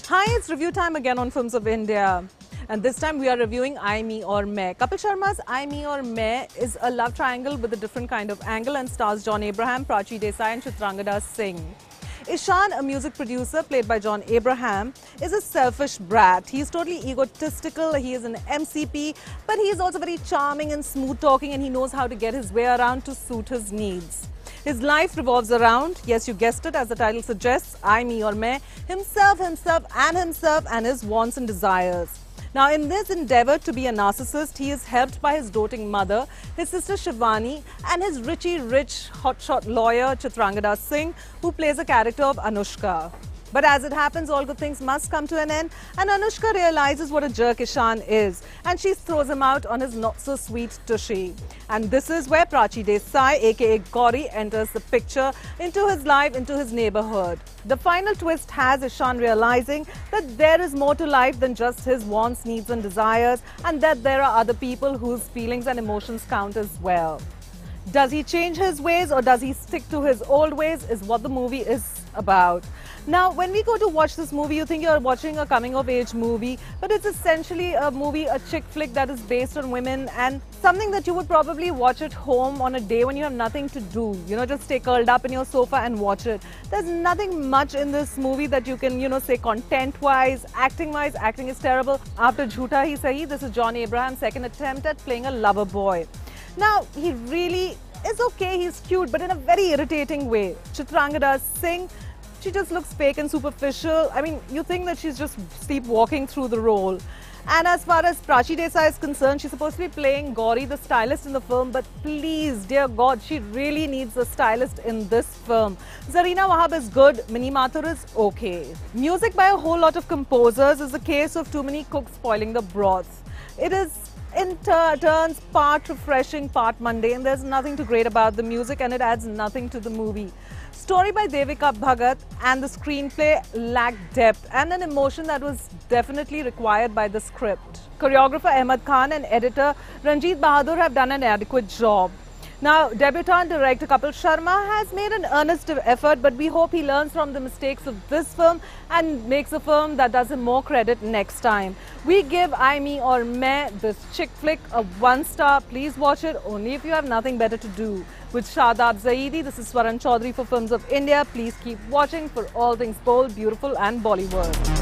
Hi, it's review time again on Films of India. And this time we are reviewing I, Me Aur Main. Kapil Sharma's I, Me Aur Main is a love triangle with a different kind of angle and stars John Abraham, Prachi Desai and Chitrangada Singh. Ishan, a music producer played by John Abraham, is a selfish brat. He's totally egotistical, he is an MCP, but he is also very charming and smooth talking, and he knows how to get his way around to suit his needs. His life revolves around, yes, you guessed it, as the title suggests, I, Me Aur Main, himself and his wants and desires. Now, in this endeavor to be a narcissist, he is helped by his doting mother, his sister Shivani, and his rich hotshot lawyer Chitrangada Singh, who plays a character of Anushka. But as it happens, all good things must come to an end, and Anushka realizes what a jerk Ishan is, and she throws him out on his not-so-sweet tushy. And this is where Prachi Desai, aka Gauri, enters the picture into his life, into his neighborhood. The final twist has Ishan realizing that there is more to life than just his wants, needs and desires, and that there are other people whose feelings and emotions count as well. Does he change his ways or does he stick to his old ways is what the movie is about. Now, when we go to watch this movie, you think you're watching a coming-of-age movie, but it's essentially a movie, a chick flick that is based on women, and something that you would probably watch at home on a day when you have nothing to do. You know, just stay curled up in your sofa and watch it. There's nothing much in this movie that you can, say content-wise, acting-wise. Acting is terrible. After Jhoota Hi Sahi, this is John Abraham's second attempt at playing a lover boy. Now, he really is okay, he's cute, but in a very irritating way. Chitrangada Singh, she just looks fake and superficial. I mean, you think that she's just sleepwalking through the role. And as far as Prachi Desai is concerned, she's supposed to be playing Gauri, the stylist in the film, but please, dear God, she really needs a stylist in this film. Zarina Wahab is good, Minnie Mathur is okay. Music by a whole lot of composers is a case of too many cooks spoiling the broth. It is in turns part refreshing, part mundane. There's nothing too great about the music and it adds nothing to the movie. Story by Devika Bhagat and the screenplay lacked depth and an emotion that was definitely required by the script. Choreographer Ahmed Khan and editor Ranjit Bahadur have done an adequate job. Now, debutant director Kapil Sharma has made an earnest effort, but we hope he learns from the mistakes of this film and makes a film that does him more credit next time. We give I, Me Aur Main, this chick flick, a 1 star. Please watch it only if you have nothing better to do. With Shadab Zaidi, this is Swaran Chaudhary for Films of India. Please keep watching for all things bold, beautiful and Bollywood.